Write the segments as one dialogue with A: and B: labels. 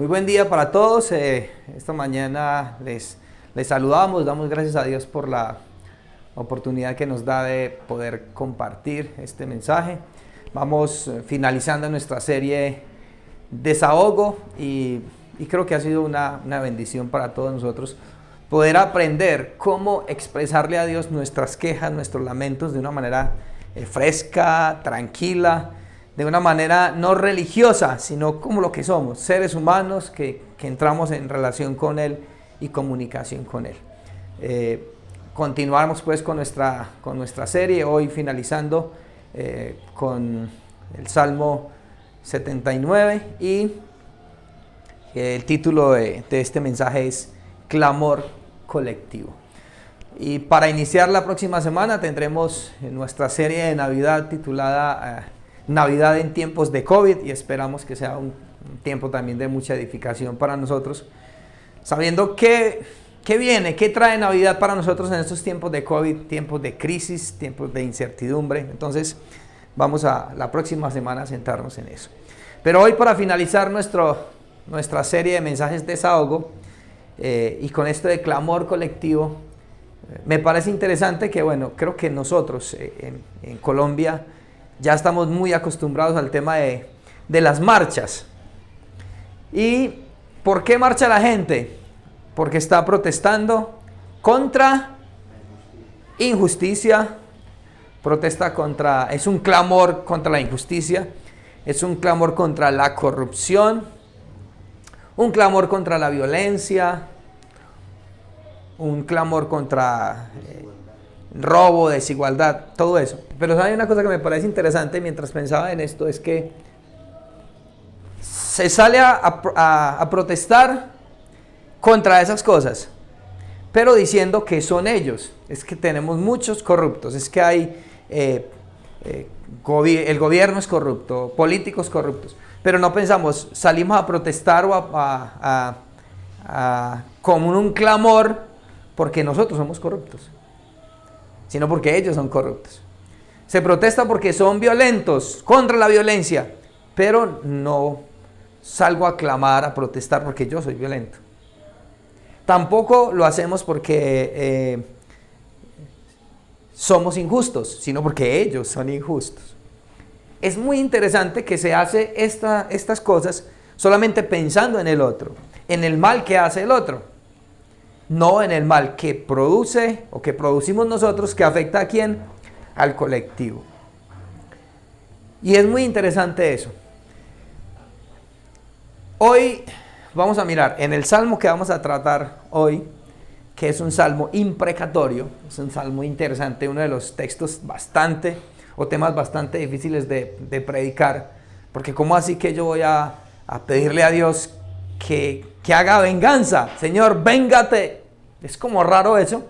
A: Muy buen día para todos. Esta mañana les saludamos, damos gracias a Dios por la oportunidad que nos da de poder compartir este mensaje. Vamos finalizando nuestra serie Desahogo y creo que ha sido una bendición para todos nosotros poder aprender cómo expresarle a Dios nuestras quejas, nuestros lamentos de una manera fresca, tranquila, de una manera no religiosa, sino como lo que somos, seres humanos que entramos en relación con Él y comunicación con Él. Continuamos pues con nuestra serie, hoy finalizando con el Salmo 79 y el título de este mensaje es Clamor colectivo. Y para iniciar la próxima semana tendremos nuestra serie de Navidad titulada Navidad en tiempos de COVID, y esperamos que sea un tiempo también de mucha edificación para nosotros, sabiendo qué viene, qué trae Navidad para nosotros en estos tiempos de COVID, tiempos de crisis, tiempos de incertidumbre. Entonces vamos a la próxima semana a centrarnos en eso. Pero hoy, para finalizar nuestra serie de mensajes de desahogo y con esto de clamor colectivo, me parece interesante que, bueno, creo que nosotros en Colombia ya estamos muy acostumbrados al tema de las marchas. ¿Y por qué marcha la gente? Porque está protestando contra injusticia, es un clamor contra la injusticia, es un clamor contra la corrupción, un clamor contra la violencia, un clamor contra robo, desigualdad, todo eso. Pero hay una cosa que me parece interesante mientras pensaba en esto, es que se sale a protestar contra esas cosas, pero diciendo que son ellos. Es que tenemos muchos corruptos, es que hay el gobierno es corrupto, políticos corruptos, pero no pensamos, salimos a protestar o como un clamor porque nosotros somos corruptos, sino porque ellos son corruptos. Se protesta porque son violentos, contra la violencia, pero no salgo a clamar, a protestar porque yo soy violento. Tampoco lo hacemos porque somos injustos, sino porque ellos son injustos. Es muy interesante que se hace estas cosas solamente pensando en el otro, en el mal que hace el otro, no en el mal que produce o que producimos nosotros, que afecta ¿a quién? Al colectivo. Y es muy interesante eso. Hoy vamos a mirar en el salmo que vamos a tratar hoy, que es un salmo imprecatorio, es un salmo interesante, uno de los textos temas bastante difíciles de predicar, porque ¿cómo así que yo voy a pedirle a Dios que haga venganza? Señor, véngate. Es como raro eso,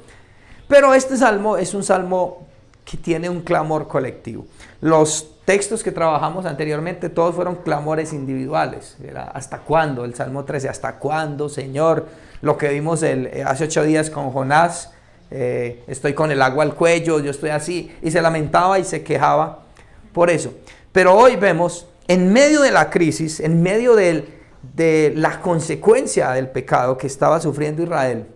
A: pero este salmo es un salmo que tiene un clamor colectivo. Los textos que trabajamos anteriormente todos fueron clamores individuales. Era ¿hasta cuándo? El Salmo 13, ¿hasta cuándo, Señor? Lo que vimos hace 8 días con Jonás, estoy con el agua al cuello, yo estoy así, y se lamentaba y se quejaba por eso. Pero hoy vemos, en medio de la crisis, en medio de la consecuencia del pecado que estaba sufriendo Israel,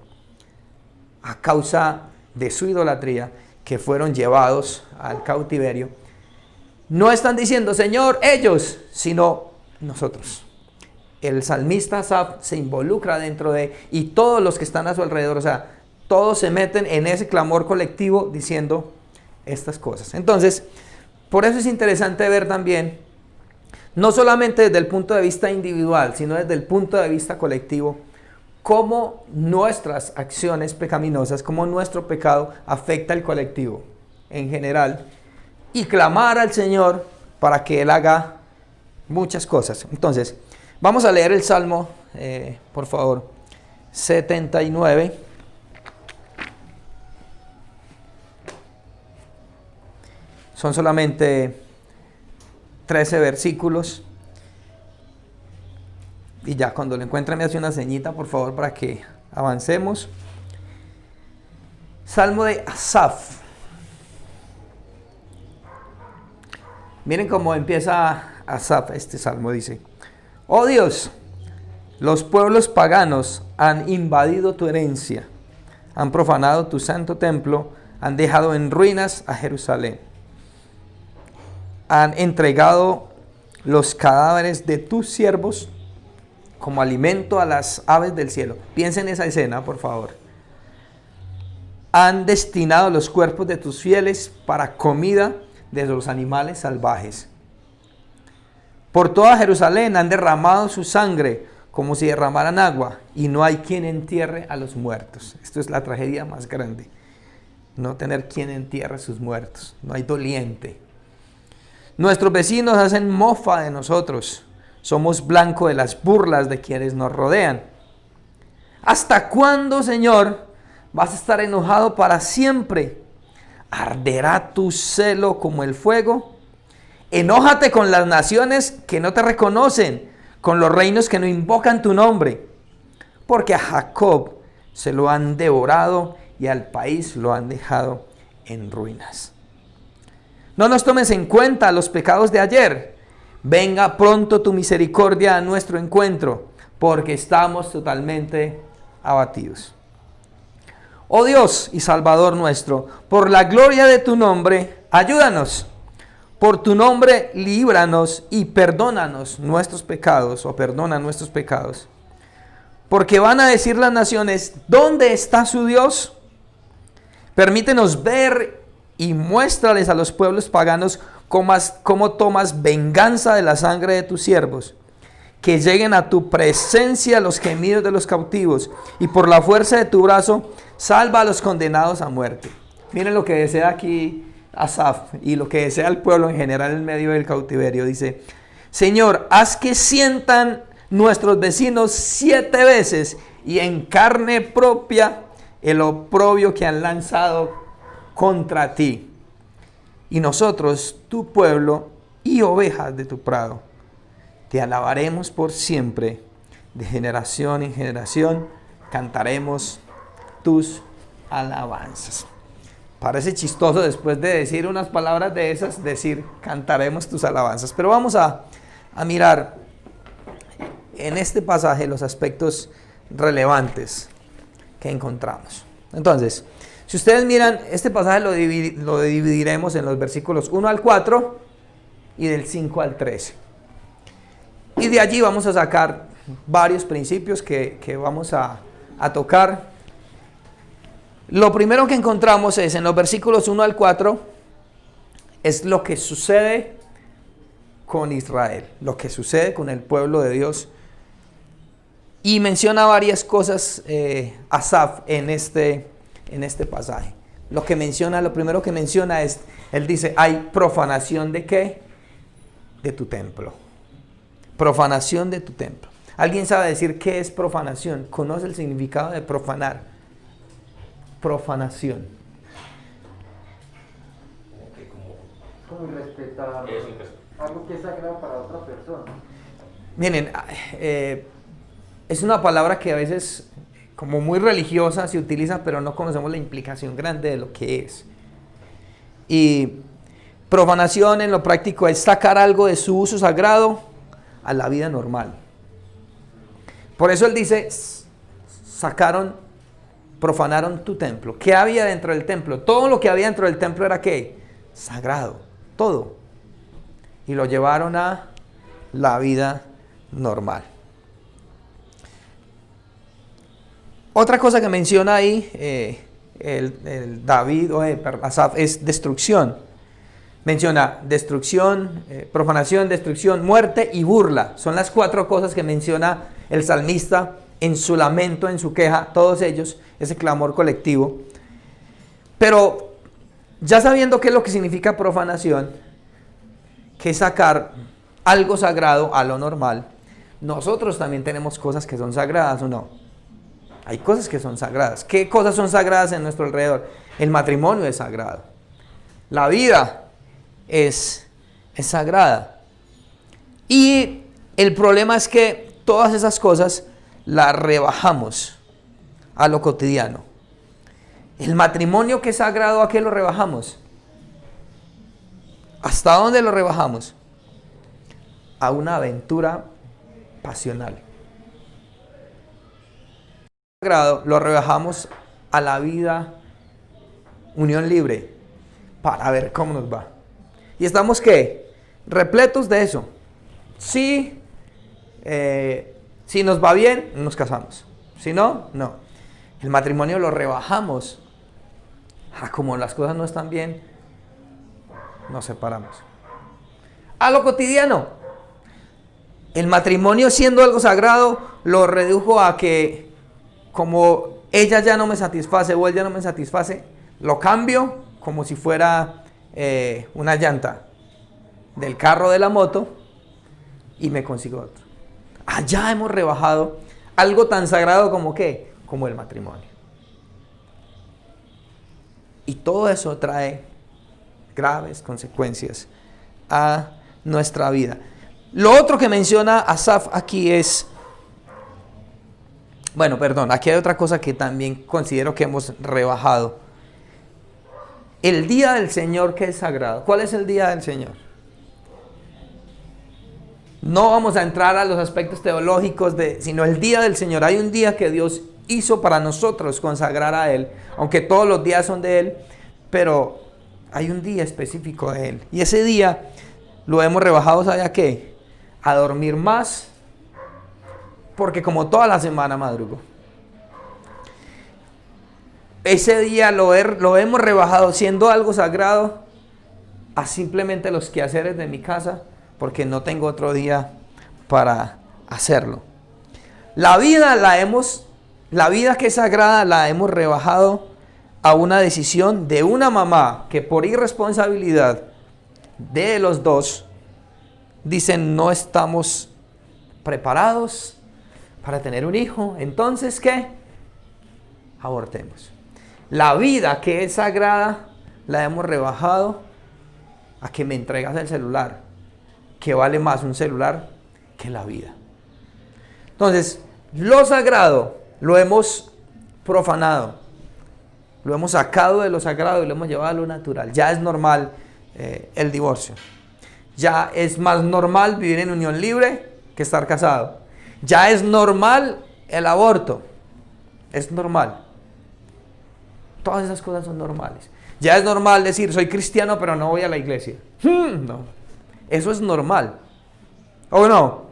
A: a causa de su idolatría, que fueron llevados al cautiverio, no están diciendo, Señor, ellos, sino nosotros. El salmista Asaf se involucra dentro y todos los que están a su alrededor, o sea, todos se meten en ese clamor colectivo diciendo estas cosas. Entonces, por eso es interesante ver también, no solamente desde el punto de vista individual, sino desde el punto de vista colectivo, cómo nuestras acciones pecaminosas, cómo nuestro pecado afecta al colectivo en general, y clamar al Señor para que Él haga muchas cosas. Entonces, vamos a leer el Salmo, por favor, 79. Son solamente 13 versículos. Y ya, cuando lo encuentre me hace una señita, por favor, para que avancemos. Salmo de Asaf. Miren cómo empieza Asaf este salmo, dice: Oh Dios, Los pueblos paganos han invadido tu herencia, han profanado tu santo templo, han dejado en ruinas a Jerusalén. Han entregado los cadáveres de tus siervos como alimento a las aves del cielo. Piensa en esa escena, por favor. Han destinado los cuerpos de tus fieles para comida de los animales salvajes. Por toda Jerusalén han derramado su sangre como si derramaran agua, y no hay quien entierre a los muertos. Esto es la tragedia más grande. No tener quien entierre a sus muertos. No hay doliente. Nuestros vecinos hacen mofa de nosotros. Somos blanco de las burlas de quienes nos rodean. ¿Hasta cuándo, Señor, vas a estar enojado para siempre? ¿Arderá tu celo como el fuego? Enójate con las naciones que no te reconocen, con los reinos que no invocan tu nombre. Porque a Jacob se lo han devorado y al país lo han dejado en ruinas. No nos tomes en cuenta los pecados de ayer. Venga pronto tu misericordia a nuestro encuentro, porque estamos totalmente abatidos. Oh Dios y Salvador nuestro, por la gloria de tu nombre, ayúdanos. Por tu nombre, líbranos y perdónanos nuestros pecados, o perdona nuestros pecados. Porque van a decir las naciones, ¿dónde está su Dios? Permítenos ver y muéstrales a los pueblos paganos cómo tomas venganza de la sangre de tus siervos. Que lleguen a tu presencia los gemidos de los cautivos, y por la fuerza de tu brazo, salva a los condenados a muerte. Miren lo que desea aquí Asaf y lo que desea el pueblo en general en medio del cautiverio. Dice: Señor, haz que sientan nuestros vecinos 7 veces y en carne propia el oprobio que han lanzado contra ti. Y nosotros, tu pueblo y ovejas de tu prado, te alabaremos por siempre, de generación en generación cantaremos tus alabanzas. Parece chistoso después de decir unas palabras de esas, decir cantaremos tus alabanzas. Pero vamos a mirar en este pasaje los aspectos relevantes que encontramos. Entonces, si ustedes miran, este pasaje lo dividiremos en los versículos 1 al 4 y del 5 al 13. Y de allí vamos a sacar varios principios que vamos a tocar. Lo primero que encontramos es en los versículos 1 al 4, es lo que sucede con Israel, lo que sucede con el pueblo de Dios. Y menciona varias cosas Asaf en este pasaje. Lo primero que menciona es, él dice, hay profanación ¿de qué? De tu templo. Profanación de tu templo. ¿Alguien sabe decir qué es profanación? ¿Conoce el significado de profanar? Profanación.
B: Como respetar algo que es sagrado para otra persona.
A: Miren, es una palabra que a veces como muy religiosa se utiliza, pero no conocemos la implicación grande de lo que es. Y profanación en lo práctico es sacar algo de su uso sagrado a la vida normal. Por eso él dice, profanaron tu templo. ¿Qué había dentro del templo? Todo lo que había dentro del templo era ¿qué? Sagrado, todo. Y lo llevaron a la vida normal. Otra cosa que menciona ahí el David o Asaf es destrucción. Menciona destrucción, profanación, destrucción, muerte y burla. Son las 4 cosas que menciona el salmista en su lamento, en su queja, todos ellos, ese clamor colectivo. Pero ya sabiendo qué es lo que significa profanación, que es sacar algo sagrado a lo normal, nosotros también tenemos cosas que son sagradas, ¿o no? Hay cosas que son sagradas. ¿Qué cosas son sagradas en nuestro alrededor? El matrimonio es sagrado. La vida es sagrada. Y el problema es que todas esas cosas las rebajamos a lo cotidiano. El matrimonio que es sagrado, ¿a qué lo rebajamos? ¿Hasta dónde lo rebajamos? A una aventura pasional. sagrado lo rebajamos a la vida unión libre para ver cómo nos va. Y estamos, ¿qué? Repletos de eso. Si nos va bien, nos casamos. Si no, no. El matrimonio lo rebajamos a como las cosas no están bien, nos separamos. A lo cotidiano. El matrimonio, siendo algo sagrado, lo redujo a que como ella ya no me satisface o él ya no me satisface, lo cambio como si fuera una llanta del carro, de la moto, y me consigo otro. Allá hemos rebajado algo tan sagrado como ¿qué? Como el matrimonio. Y todo eso trae graves consecuencias a nuestra vida. Lo otro que menciona Asaf aquí es, aquí hay otra cosa que también considero que hemos rebajado. El día del Señor, que es sagrado. ¿Cuál es el día del Señor? No vamos a entrar a los aspectos teológicos sino el día del Señor. Hay un día que Dios hizo para nosotros consagrar a Él, aunque todos los días son de Él, pero hay un día específico de Él. Y ese día lo hemos rebajado, ¿sabe a qué? A dormir más, porque como toda la semana madrugo. Ese día lo hemos rebajado, siendo algo sagrado, a simplemente los quehaceres de mi casa, porque no tengo otro día para hacerlo. La vida que es sagrada la hemos rebajado a una decisión de una mamá que por irresponsabilidad de los dos dicen no estamos preparados para tener un hijo, entonces ¿qué? Abortemos. La vida que es sagrada la hemos rebajado a que me entregas el celular, que vale más un celular que la vida. Entonces, lo sagrado lo hemos profanado, lo hemos sacado de lo sagrado y lo hemos llevado a lo natural. Ya es normal el divorcio. Ya es más normal vivir en unión libre que estar casado. Ya es normal el aborto. Es normal. Todas esas cosas son normales. Ya es normal decir, soy cristiano pero no voy a la iglesia. No. Eso es normal. ¿O no?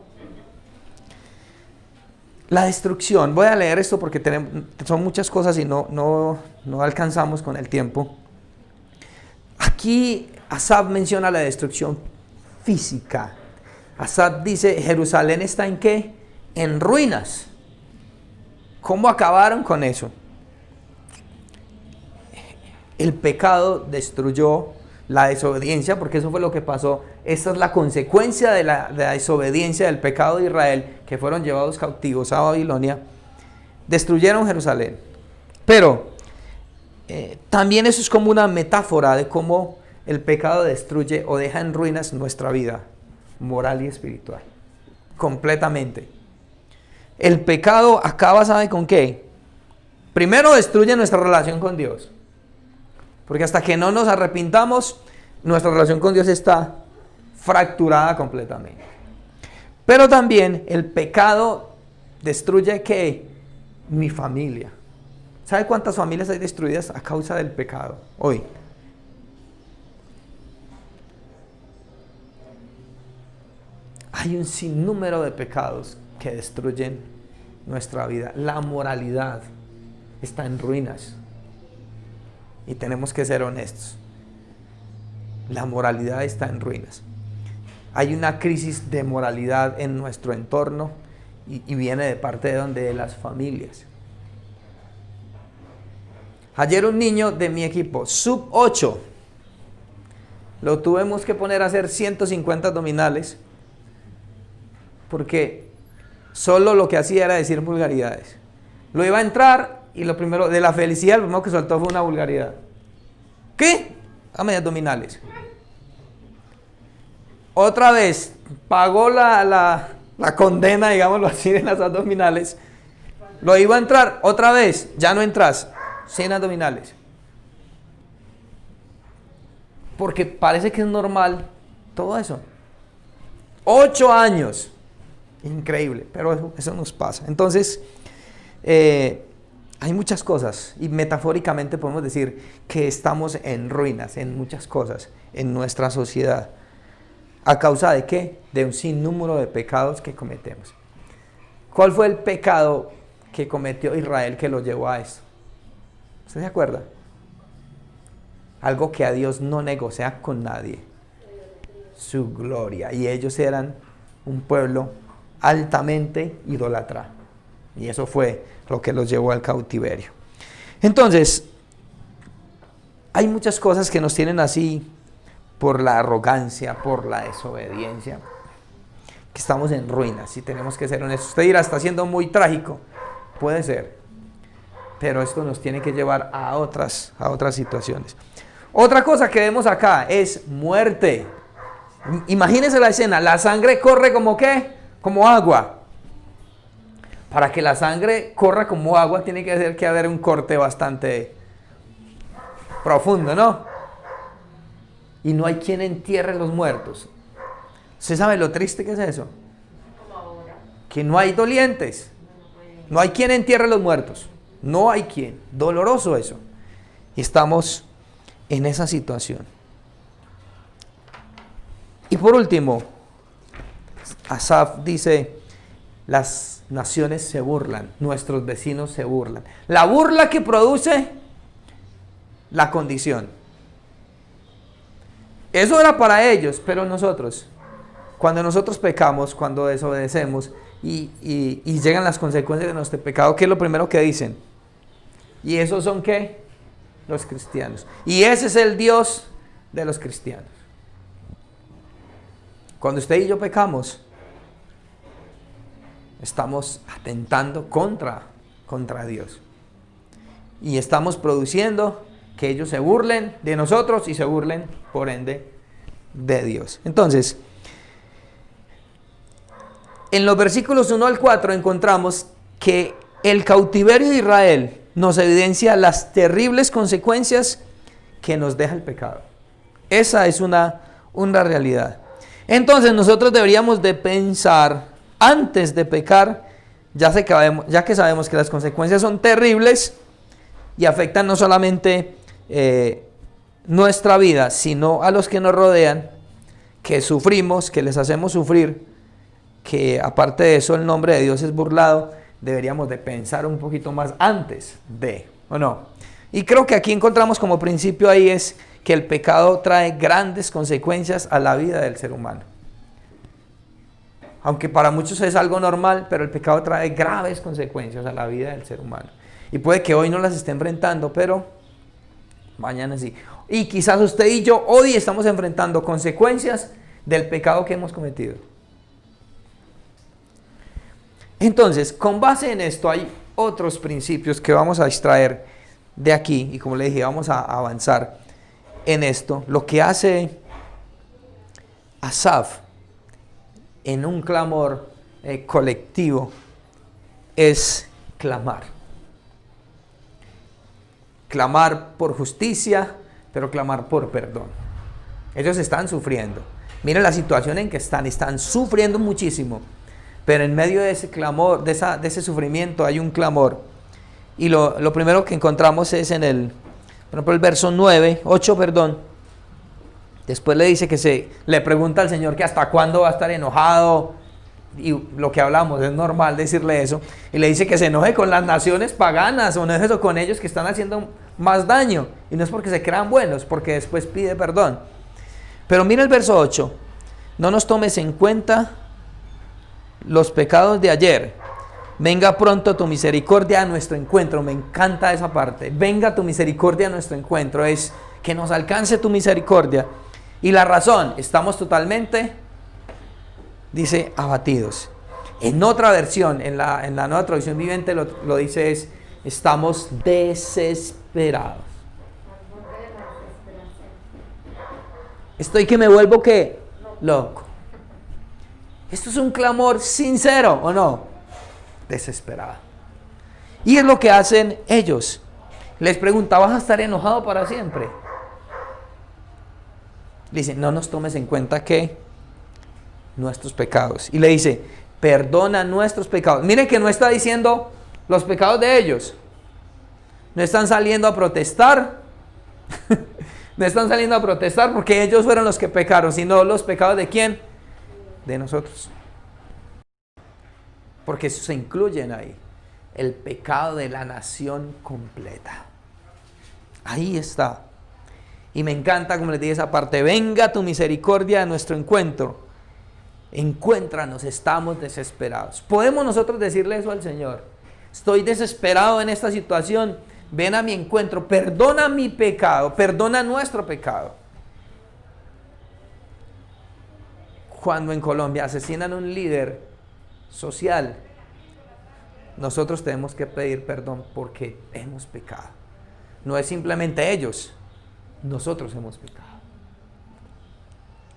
A: La destrucción. Voy a leer esto porque son muchas cosas y no alcanzamos con el tiempo. Aquí Asaf menciona la destrucción física. Asaf dice, Jerusalén está ¿en qué? En ruinas. ¿Cómo acabaron con eso? El pecado destruyó la desobediencia, porque eso fue lo que pasó. Esta es la consecuencia de la desobediencia, del pecado de Israel, que fueron llevados cautivos a Babilonia. Destruyeron Jerusalén. Pero también eso es como una metáfora de cómo el pecado destruye o deja en ruinas nuestra vida moral y espiritual. Completamente. El pecado acaba, ¿sabe con qué? Primero destruye nuestra relación con Dios. Porque hasta que no nos arrepintamos, nuestra relación con Dios está fracturada completamente. Pero también el pecado destruye ¿qué? Mi familia. ¿Sabe cuántas familias hay destruidas a causa del pecado hoy? Hay un sinnúmero de pecados que destruyen nuestra vida. La moralidad está en ruinas. Y tenemos que ser honestos. La moralidad está en ruinas. Hay una crisis de moralidad en nuestro entorno y viene de parte de donde, de las familias. Ayer un niño de mi equipo, sub 8, lo tuvimos que poner a hacer 150 abdominales porque solo lo que hacía era decir vulgaridades. Lo iba a entrar y lo primero, de la felicidad, lo primero que soltó fue una vulgaridad. ¿Qué? Hágame abdominales. Otra vez, pagó la condena, digámoslo así, de las abdominales. Lo iba a entrar, otra vez, ya no entras, sin abdominales. Porque parece que es normal todo eso. 8 años. Increíble, pero eso nos pasa. Entonces, hay muchas cosas y metafóricamente podemos decir que estamos en ruinas en muchas cosas en nuestra sociedad. ¿A causa de qué? De un sinnúmero de pecados que cometemos. ¿Cuál fue el pecado que cometió Israel que lo llevó a esto? ¿Usted se acuerda? Algo que a Dios no negocia con nadie. Su gloria. Y ellos eran un pueblo altamente idólatra. Y eso fue lo que los llevó al cautiverio. Entonces, hay muchas cosas que nos tienen así por la arrogancia, por la desobediencia, que estamos en ruinas y tenemos que ser honestos. Usted dirá, está siendo muy trágico. Puede ser, pero esto nos tiene que llevar a otras situaciones. Otra cosa que vemos acá es muerte. Imagínense la escena, la sangre corre como ¿qué? Como agua. Para que la sangre corra como agua tiene que haber un corte bastante profundo, ¿no? Y no hay quien entierre los muertos. ¿Usted sabe lo triste que es eso? Como ahora. Que no hay dolientes. No hay quien entierre los muertos. No hay quien. Doloroso eso. Y estamos en esa situación. Y por último, Asaf dice, las naciones se burlan, nuestros vecinos se burlan. La burla que produce la condición. Eso era para ellos, pero nosotros, cuando nosotros pecamos, cuando desobedecemos y llegan las consecuencias de nuestro pecado, ¿qué es lo primero que dicen? ¿Y esos son qué? Los cristianos. Y ese es el Dios de los cristianos. Cuando usted y yo pecamos, estamos atentando contra Dios. Y estamos produciendo que ellos se burlen de nosotros y se burlen, por ende, de Dios. Entonces, en los versículos 1 al 4 encontramos que el cautiverio de Israel nos evidencia las terribles consecuencias que nos deja el pecado. Esa es una realidad. Entonces nosotros deberíamos de pensar antes de pecar, ya que sabemos que las consecuencias son terribles y afectan no solamente nuestra vida, sino a los que nos rodean, que sufrimos, que les hacemos sufrir, que aparte de eso el nombre de Dios es burlado. Deberíamos de pensar un poquito más antes de, ¿o no? Y creo que aquí encontramos como principio ahí es que el pecado trae grandes consecuencias a la vida del ser humano. Aunque para muchos es algo normal, pero el pecado trae graves consecuencias a la vida del ser humano. Y puede que hoy no las esté enfrentando, pero mañana sí. Y quizás usted y yo hoy estamos enfrentando consecuencias del pecado que hemos cometido. Entonces, con base en esto hay otros principios que vamos a extraer de aquí. Y como le dije, vamos a avanzar en esto. Lo que hace Asaf en un clamor colectivo es clamar. Clamar por justicia, pero clamar por perdón. Ellos están sufriendo. Miren la situación en que están sufriendo muchísimo. Pero en medio de ese clamor, de ese sufrimiento, hay un clamor. Y lo primero que encontramos es por ejemplo, el verso 8. Después le dice le pregunta al Señor que hasta cuándo va a estar enojado. Y lo que hablamos, es normal decirle eso. Y le dice que se enoje con las naciones paganas, o no es eso, con ellos que están haciendo más daño. Y no es porque se crean buenos, porque después pide perdón. Pero mira el verso 8. No nos tomes en cuenta los pecados de ayer. Venga pronto tu misericordia a nuestro encuentro. Me encanta esa parte. Venga tu misericordia a nuestro encuentro. Es que nos alcance tu misericordia. Y la razón, estamos totalmente, dice, abatidos. En otra versión, en la Nueva Traducción Viviente lo dice estamos desesperados. Estoy que me vuelvo ¿qué? Loco. Esto es un clamor sincero, ¿o no? Desesperado. Y es lo que hacen ellos. Les pregunta, ¿vas a estar enojado para siempre? Le dice, no nos tomes en cuenta que nuestros pecados. Y le dice, perdona nuestros pecados. Mire que no está diciendo los pecados de ellos. No están saliendo a protestar. No están saliendo a protestar porque ellos fueron los que pecaron, sino los pecados ¿de quién? De nosotros. Porque eso se incluyen ahí. El pecado de la nación completa. Ahí está. Y me encanta, como les dije, esa parte. Venga tu misericordia a nuestro encuentro. Encuéntranos, estamos desesperados. ¿Podemos nosotros decirle eso al Señor? Estoy desesperado en esta situación. Ven a mi encuentro. Perdona mi pecado. Perdona nuestro pecado. Cuando en Colombia asesinan a un líder social, nosotros tenemos que pedir perdón porque hemos pecado. No es simplemente ellos. Nosotros hemos pecado.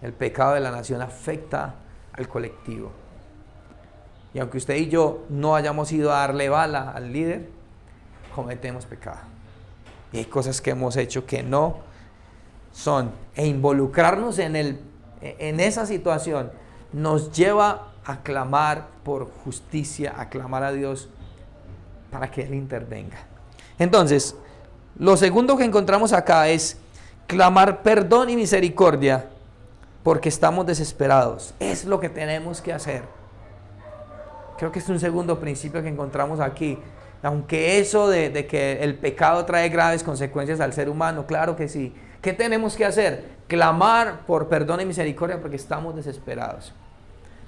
A: El pecado de la nación afecta al colectivo. Y aunque usted y yo no hayamos ido a darle bala al líder, cometemos pecado. Y hay cosas que hemos hecho que no son. E involucrarnos en esa situación nos lleva a clamar por justicia, a clamar a Dios para que Él intervenga. Entonces, lo segundo que encontramos acá es clamar perdón y misericordia porque estamos desesperados. Es lo que tenemos que hacer. Creo que es un segundo principio que encontramos aquí. Aunque eso de que el pecado trae graves consecuencias al ser humano, claro que sí. ¿Qué tenemos que hacer? Clamar por perdón y misericordia porque estamos desesperados.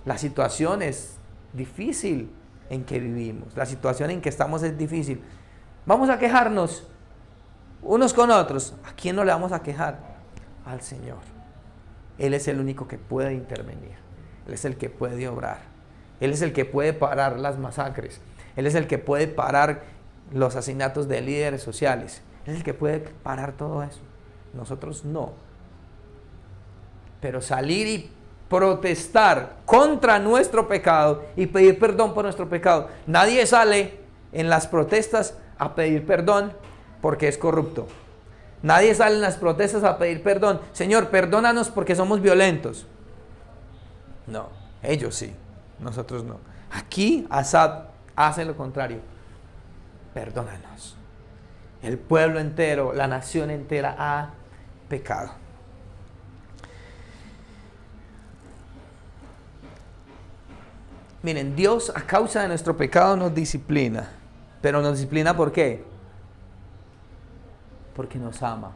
A: La situación es difícil en que vivimos. La situación en que estamos es difícil. Vamos a quejarnos unos con otros. ¿A quién no le vamos a quejar? Al Señor. Él es el único que puede intervenir. Él es el que puede obrar. Él es el que puede parar las masacres. Él es el que puede parar los asesinatos de líderes sociales. Él es el que puede parar todo eso. Nosotros no. Pero salir y protestar contra nuestro pecado y pedir perdón por nuestro pecado. Nadie sale en las protestas a pedir perdón porque es corrupto. Nadie sale en las protestas a pedir perdón. Señor, perdónanos porque somos violentos. No, ellos sí, nosotros no. Aquí Asaf hace lo contrario. Perdónanos. El pueblo entero, la nación entera ha pecado. Miren, Dios a causa de nuestro pecado nos disciplina. Pero nos disciplina ¿por qué? Porque nos ama.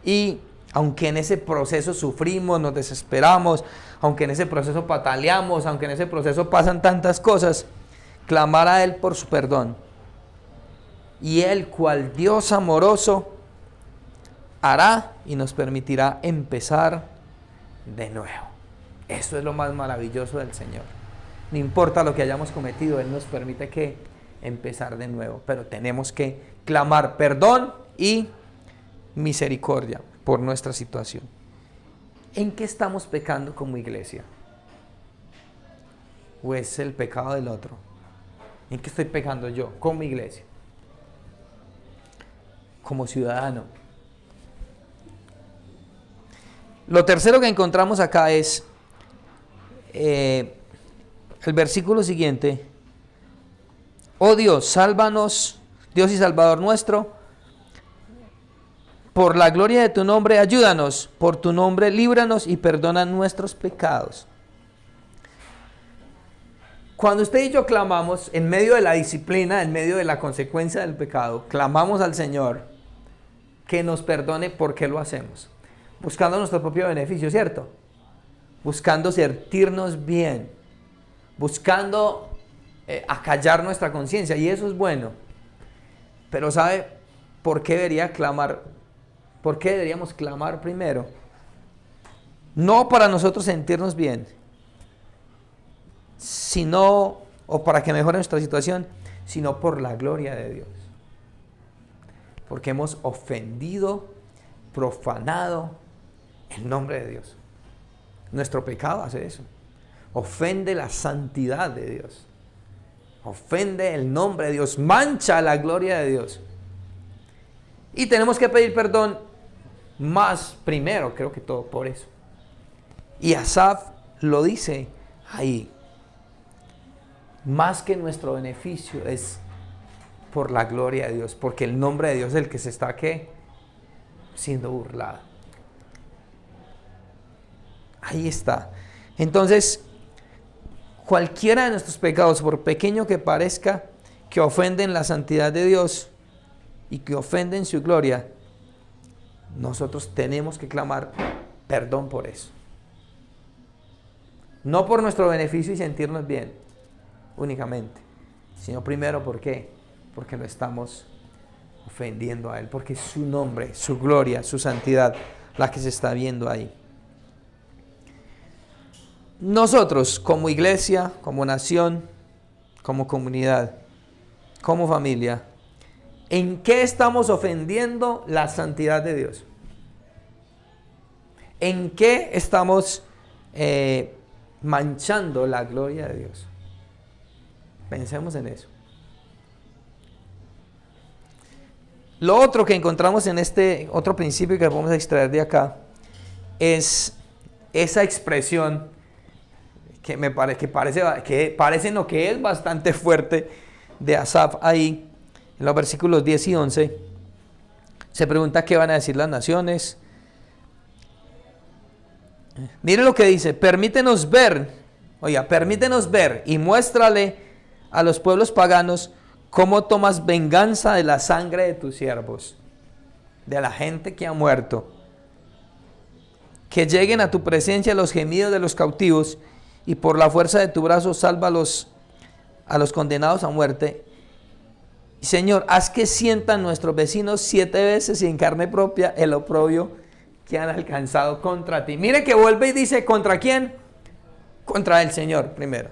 A: Y aunque en ese proceso sufrimos, nos desesperamos, aunque en ese proceso pataleamos, aunque en ese proceso pasan tantas cosas, clamar a Él por su perdón. Y Él, cual Dios amoroso, hará y nos permitirá empezar de nuevo. Eso es lo más maravilloso del Señor. No importa lo que hayamos cometido, Él nos permite que empezar de nuevo. Pero tenemos que clamar perdón y misericordia por nuestra situación. ¿En qué estamos pecando como iglesia? ¿O es el pecado del otro? ¿En qué estoy pecando yo como iglesia? Como ciudadano. Lo tercero que encontramos acá es el versículo siguiente. Oh Dios, sálvanos, Dios y Salvador nuestro, por la gloria de tu nombre, ayúdanos, por tu nombre, líbranos y perdona nuestros pecados. Cuando usted y yo clamamos, en medio de la disciplina, en medio de la consecuencia del pecado, clamamos al Señor que nos perdone. ¿Por qué lo hacemos? Buscando nuestro propio beneficio, ¿cierto? Buscando sentirnos bien, buscando acallar nuestra conciencia, y eso es bueno. Pero ¿sabe por qué debería clamar? ¿Por qué deberíamos clamar primero? No para nosotros sentirnos bien, sino, o para que mejore nuestra situación, sino por la gloria de Dios. Porque hemos ofendido, profanado el nombre de Dios. Nuestro pecado hace eso. Ofende la santidad de Dios. Ofende el nombre de Dios. Mancha la gloria de Dios. Y tenemos que pedir perdón más primero, creo que todo, por eso. Y Asaf lo dice ahí. Más que nuestro beneficio es por la gloria de Dios, porque el nombre de Dios es el que se está, ¿qué?, siendo burlado. Ahí está. Entonces, cualquiera de nuestros pecados, por pequeño que parezca, que ofenden la santidad de Dios y que ofenden su gloria, nosotros tenemos que clamar perdón por eso. No por nuestro beneficio y sentirnos bien únicamente, sino primero, ¿por qué? Porque lo estamos ofendiendo a Él, porque es su nombre, su gloria, su santidad la que se está viendo ahí. Nosotros como iglesia, como nación, como comunidad, como familia, ¿en qué estamos ofendiendo la santidad de Dios? ¿En qué estamos manchando la gloria de Dios? Pensemos en eso. Lo otro que encontramos en este otro principio que vamos a extraer de acá es esa expresión que parece no, que es bastante fuerte de Asaf ahí en los versículos 10 y 11. Se pregunta qué van a decir las naciones. Miren lo que dice: permítenos ver y muéstrale a los pueblos paganos cómo tomas venganza de la sangre de tus siervos, de la gente que ha muerto. Que lleguen a tu presencia los gemidos de los cautivos, y por la fuerza de tu brazo salva a los condenados a muerte. Y Señor, haz que sientan nuestros vecinos 7 veces y en carne propia el oprobio que han alcanzado contra ti. Mire que vuelve y dice, ¿contra quién? Contra el Señor primero.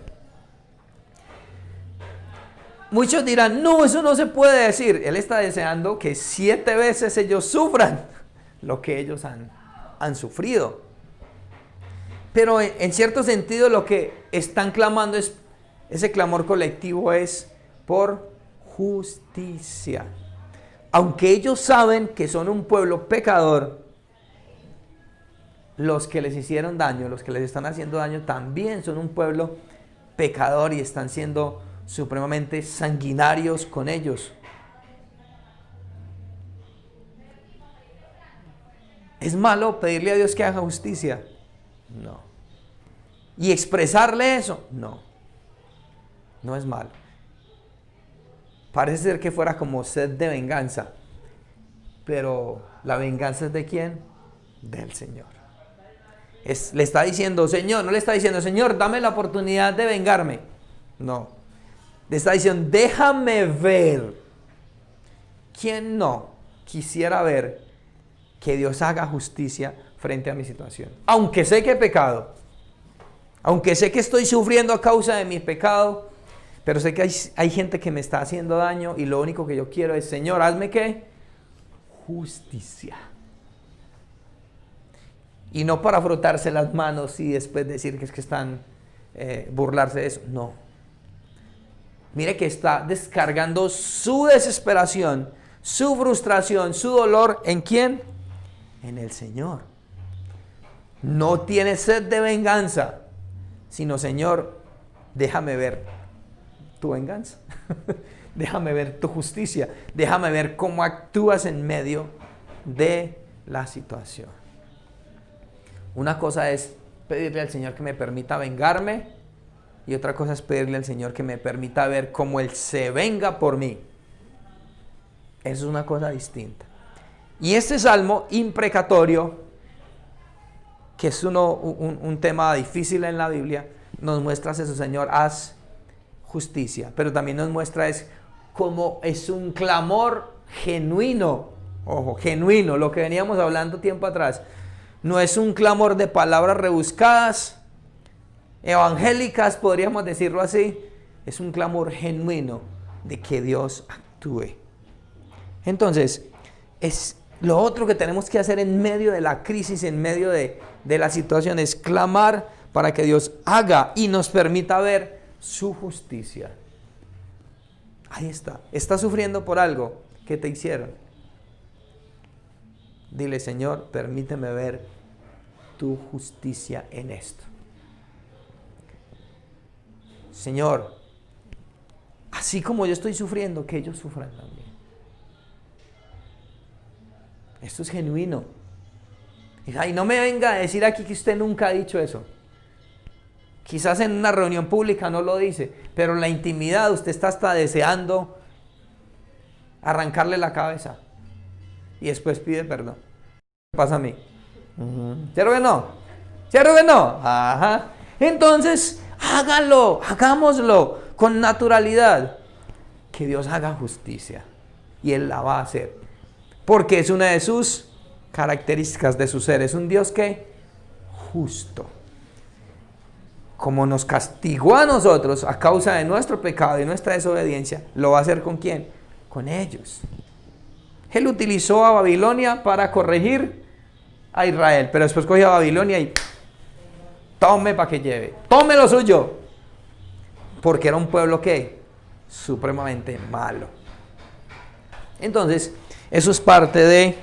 A: Muchos dirán, no, eso no se puede decir. Él está deseando que 7 veces ellos sufran lo que ellos han sufrido. Pero en cierto sentido lo que están clamando es, ese clamor colectivo es por justicia. Aunque ellos saben que son un pueblo pecador, los que les hicieron daño, los que les están haciendo daño, también son un pueblo pecador y están siendo supremamente sanguinarios con ellos. ¿Es malo pedirle a Dios que haga justicia? No. ¿Y expresarle eso? No. No es malo. Parece ser que fuera como sed de venganza. Pero ¿la venganza es de quién? Del Señor. Le está diciendo, Señor, no le está diciendo, Señor, dame la oportunidad de vengarme. No. Le está diciendo, déjame ver. ¿Quién no quisiera ver que Dios haga justicia frente a mi situación? Aunque sé que he pecado, aunque sé que estoy sufriendo a causa de mi pecado, pero sé que hay gente que me está haciendo daño y lo único que yo quiero es, Señor, hazme ¿qué? Justicia. Y no para frotarse las manos y después decir que es que están burlarse de eso. No. Mire que está descargando su desesperación, su frustración, su dolor. ¿En quién? En el Señor. No tiene sed de venganza, sino, Señor, déjame ver tu venganza. Déjame ver tu justicia. Déjame ver cómo actúas en medio de la situación. Una cosa es pedirle al Señor que me permita vengarme, y otra cosa es pedirle al Señor que me permita ver cómo Él se venga por mí. Eso es una cosa distinta. Y este salmo imprecatorio, que es un tema difícil en la Biblia, nos muestra eso, Señor, haz justicia. Pero también nos muestra cómo es un clamor genuino. Ojo, genuino, lo que veníamos hablando tiempo atrás. No es un clamor de palabras rebuscadas, evangélicas, podríamos decirlo así. Es un clamor genuino de que Dios actúe. Entonces, es lo otro que tenemos que hacer en medio de la crisis, en medio de la situación, es clamar para que Dios haga y nos permita ver su justicia. Ahí está. ¿Estás sufriendo por algo que te hicieron? Dile, Señor, permíteme ver tu justicia en esto. Señor, así como yo estoy sufriendo, que ellos sufran también. Esto es genuino. Y no me venga a decir aquí que usted nunca ha dicho eso. Quizás en una reunión pública no lo dice, pero en la intimidad usted está hasta deseando arrancarle la cabeza y después pide perdón. ¿Qué pasa a mí? ¿Cierto que no? ¿Cierto que no? Ajá. Entonces, hágalo, hagámoslo con naturalidad. Que Dios haga justicia y Él la va a hacer. Porque es una de sus características de su ser. Es un Dios que justo. Como nos castigó a nosotros a causa de nuestro pecado y nuestra desobediencia, lo va a hacer ¿con quién? Con ellos. Él utilizó a Babilonia para corregir a Israel, pero después cogió a Babilonia y tome para que lleve, tome lo suyo, porque era un pueblo que supremamente malo. Entonces, eso es parte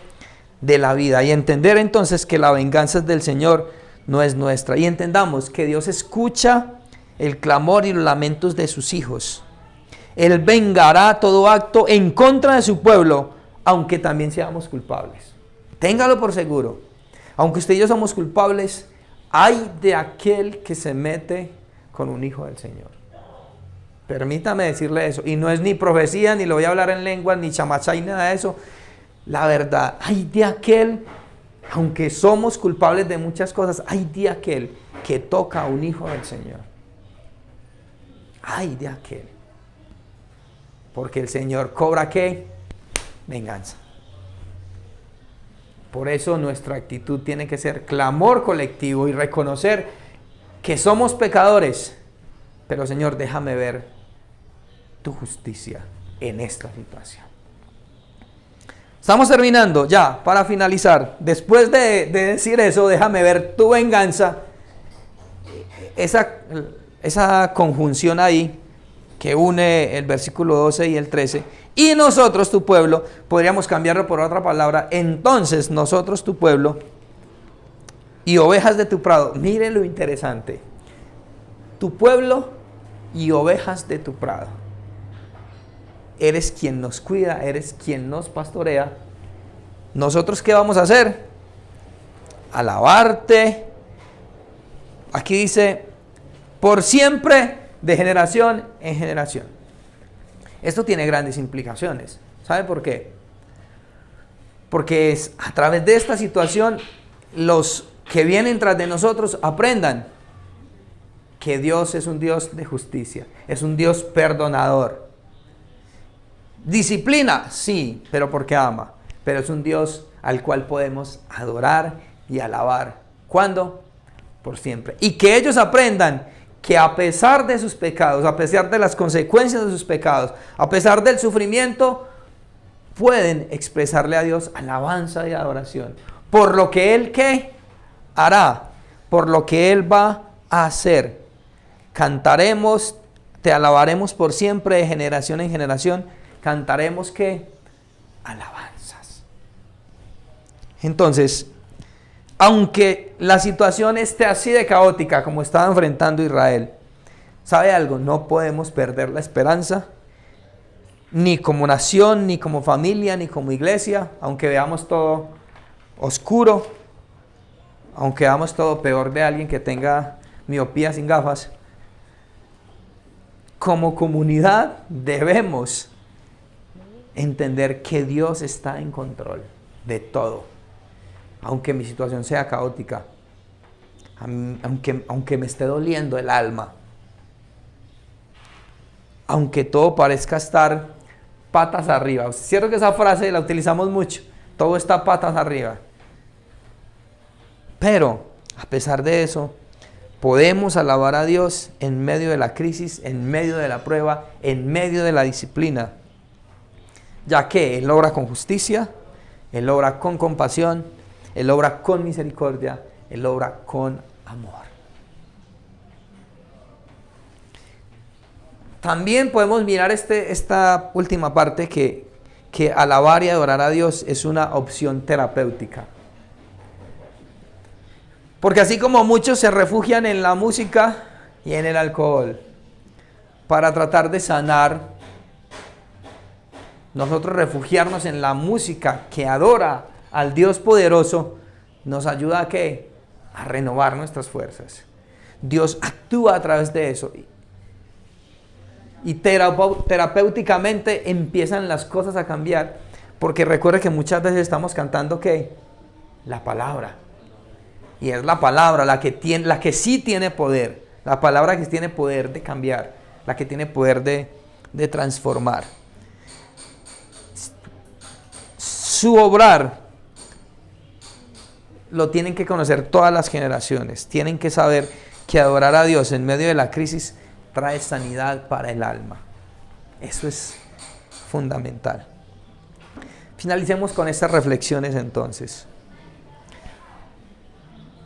A: de la vida, y entender entonces que la venganza es del Señor, no es nuestra, y entendamos que Dios escucha el clamor y los lamentos de sus hijos. Él vengará todo acto en contra de su pueblo, aunque también seamos culpables. Téngalo por seguro. Aunque usted y yo somos culpables, hay de aquel que se mete con un hijo del Señor. Permítame decirle eso. Y no es ni profecía, ni lo voy a hablar en lengua, ni chamachá, y nada de eso. La verdad, hay de aquel, aunque somos culpables de muchas cosas, hay de aquel que toca a un hijo del Señor. Hay de aquel. Porque el Señor cobra ¿qué? Venganza. Por eso nuestra actitud tiene que ser clamor colectivo y reconocer que somos pecadores. Pero Señor, déjame ver tu justicia en esta situación. Estamos terminando ya, para finalizar. Después de decir eso, déjame ver tu venganza. Esa conjunción ahí que une el versículo 12 y el 13. Y nosotros, tu pueblo, podríamos cambiarlo por otra palabra. Entonces, nosotros, tu pueblo, y ovejas de tu prado. Mire lo interesante. Tu pueblo y ovejas de tu prado. Eres quien nos cuida, eres quien nos pastorea. ¿Nosotros qué vamos a hacer? Alabarte. Aquí dice, por siempre, de generación en generación. Esto tiene grandes implicaciones. ¿Sabe por qué? Porque es a través de esta situación los que vienen tras de nosotros aprendan que Dios es un Dios de justicia, es un Dios perdonador. Disciplina, sí, pero porque ama. Pero es un Dios al cual podemos adorar y alabar. ¿Cuándo? Por siempre. Y que ellos aprendan que a pesar de sus pecados, a pesar de las consecuencias de sus pecados, a pesar del sufrimiento, pueden expresarle a Dios alabanza y adoración. Por lo que Él ¿qué? Hará, por lo que Él va a hacer. Cantaremos, te alabaremos por siempre, de generación en generación. Cantaremos ¿qué? Alabanzas. Entonces, aunque la situación esté así de caótica como estaba enfrentando Israel, ¿sabe algo? No podemos perder la esperanza, ni como nación, ni como familia, ni como iglesia, aunque veamos todo oscuro, aunque veamos todo peor de alguien que tenga miopía sin gafas. Como comunidad debemos entender que Dios está en control de todo. Aunque mi situación sea caótica, aunque me esté doliendo el alma, aunque todo parezca estar patas arriba. Es cierto que esa frase la utilizamos mucho, todo está patas arriba. Pero, a pesar de eso, podemos alabar a Dios en medio de la crisis, en medio de la prueba, en medio de la disciplina, ya que Él obra con justicia, Él obra con compasión, Él obra con misericordia, Él obra con amor. También podemos mirar esta última parte que alabar y adorar a Dios es una opción terapéutica. Porque así como muchos se refugian en la música y en el alcohol para tratar de sanar nosotros refugiarnos en la música que adora al Dios poderoso, nos ayuda a ¿qué? A renovar nuestras fuerzas. Dios actúa a través de eso. Y terapéuticamente empiezan las cosas a cambiar. Porque recuerde que muchas veces estamos cantando ¿qué? La palabra. Y es la palabra la que sí tiene poder. La palabra que tiene poder de cambiar. La que tiene poder de transformar. Su obrar lo tienen que conocer todas las generaciones. Tienen que saber que adorar a Dios en medio de la crisis trae sanidad para el alma. Eso es fundamental. Finalicemos con estas reflexiones entonces.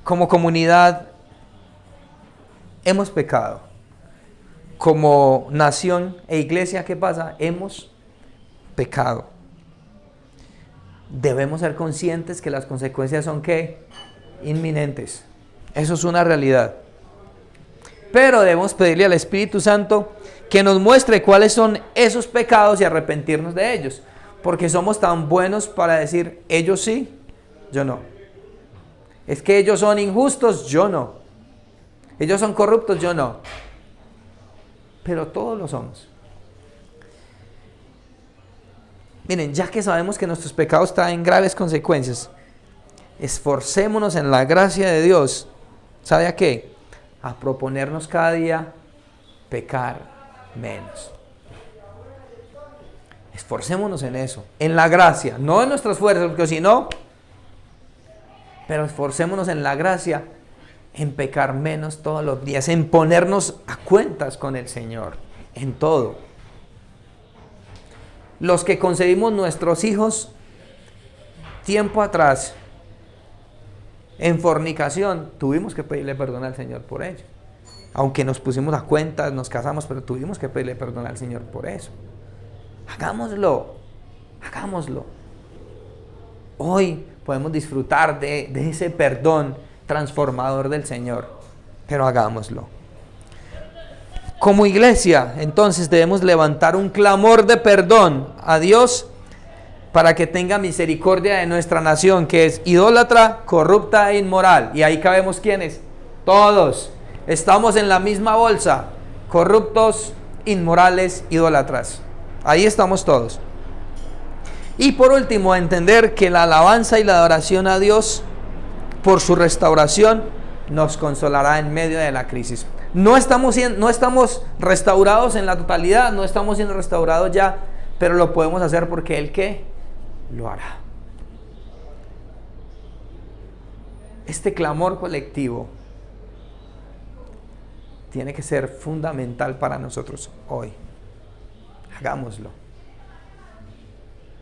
A: Como comunidad hemos pecado. Como nación e iglesia, ¿qué pasa? Hemos pecado. Debemos ser conscientes que las consecuencias son ¿qué? Inminentes. Eso es una realidad. Pero debemos pedirle al Espíritu Santo que nos muestre cuáles son esos pecados y arrepentirnos de ellos. Porque somos tan buenos para decir, ellos sí, yo no. Es que ellos son injustos, yo no. Ellos son corruptos, yo no. Pero todos lo somos. Miren, ya que sabemos que nuestros pecados traen graves consecuencias, esforcémonos en la gracia de Dios. ¿Sabe a qué? A proponernos cada día pecar menos. Esforcémonos en eso, en la gracia, no en nuestras fuerzas, porque si no, pero esforcémonos en la gracia, en pecar menos todos los días, en ponernos a cuentas con el Señor, en todo. Los que concebimos nuestros hijos tiempo atrás, en fornicación, tuvimos que pedirle perdón al Señor por ello. Aunque nos pusimos a cuentas, nos casamos, pero tuvimos que pedirle perdón al Señor por eso. Hagámoslo, hagámoslo. Hoy podemos disfrutar de ese perdón transformador del Señor, pero hagámoslo. Como iglesia, entonces debemos levantar un clamor de perdón a Dios para que tenga misericordia de nuestra nación, que es idólatra, corrupta e inmoral. Y ahí cabemos ¿quiénes? Todos. Estamos en la misma bolsa, corruptos, inmorales, idólatras. Ahí estamos todos. Y por último, entender que la alabanza y la adoración a Dios por su restauración nos consolará en medio de la crisis. No estamos restaurados en la totalidad, no estamos siendo restaurados ya, pero lo podemos hacer porque Él ¿qué? Lo hará. Este clamor colectivo tiene que ser fundamental para nosotros hoy. Hagámoslo.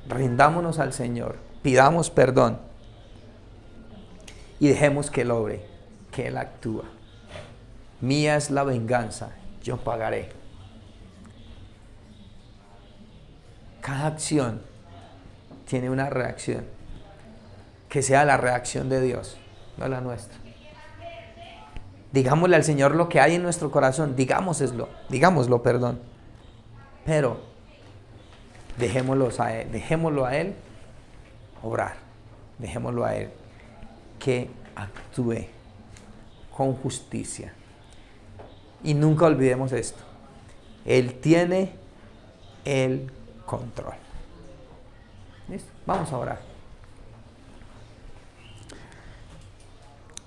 A: Rindámonos al Señor, pidamos perdón y dejemos que Él obre, que Él actúa. Mía es la venganza, yo pagaré. Cada acción tiene una reacción, que sea la reacción de Dios, no la nuestra. Digámosle al Señor lo que hay en nuestro corazón, digámoslo, perdón. Pero dejémoslo a Él obrar, dejémoslo a Él que actúe con justicia. Y nunca olvidemos esto, Él tiene el control. ¿Listo? Vamos a orar.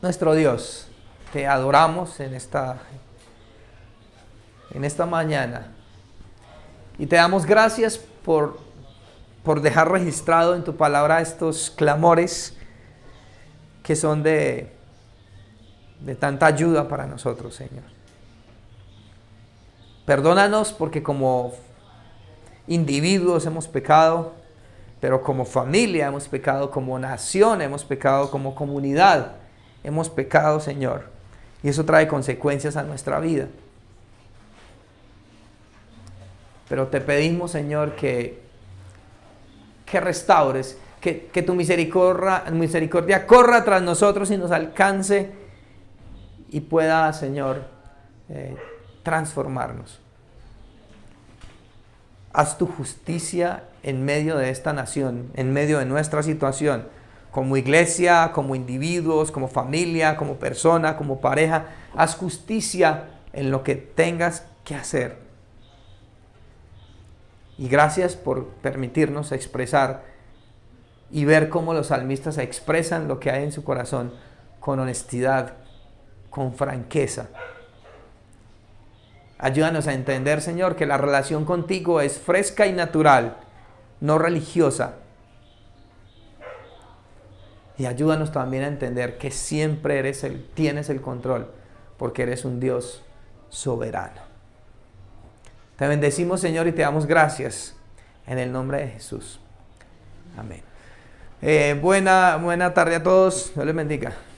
A: Nuestro Dios, te adoramos en esta mañana y te damos gracias por dejar registrado en tu palabra estos clamores que son de tanta ayuda para nosotros, Señor. Perdónanos porque como individuos hemos pecado, pero como familia hemos pecado, como nación hemos pecado, como comunidad hemos pecado, Señor. Y eso trae consecuencias a nuestra vida. Pero te pedimos, Señor, que restaures, que tu misericordia corra tras nosotros y nos alcance y pueda, Señor, transformarnos. Haz tu justicia en medio de esta nación, en medio de nuestra situación, como iglesia, como individuos, como familia, como persona, como pareja. Haz justicia en lo que tengas que hacer. Y gracias por permitirnos expresar y ver cómo los salmistas expresan lo que hay en su corazón con honestidad, con franqueza. Ayúdanos a entender, Señor, que la relación contigo es fresca y natural, no religiosa. Y ayúdanos también a entender que siempre tienes el control, porque eres un Dios soberano. Te bendecimos, Señor, y te damos gracias en el nombre de Jesús. Amén. Buena tarde a todos. Dios les bendiga.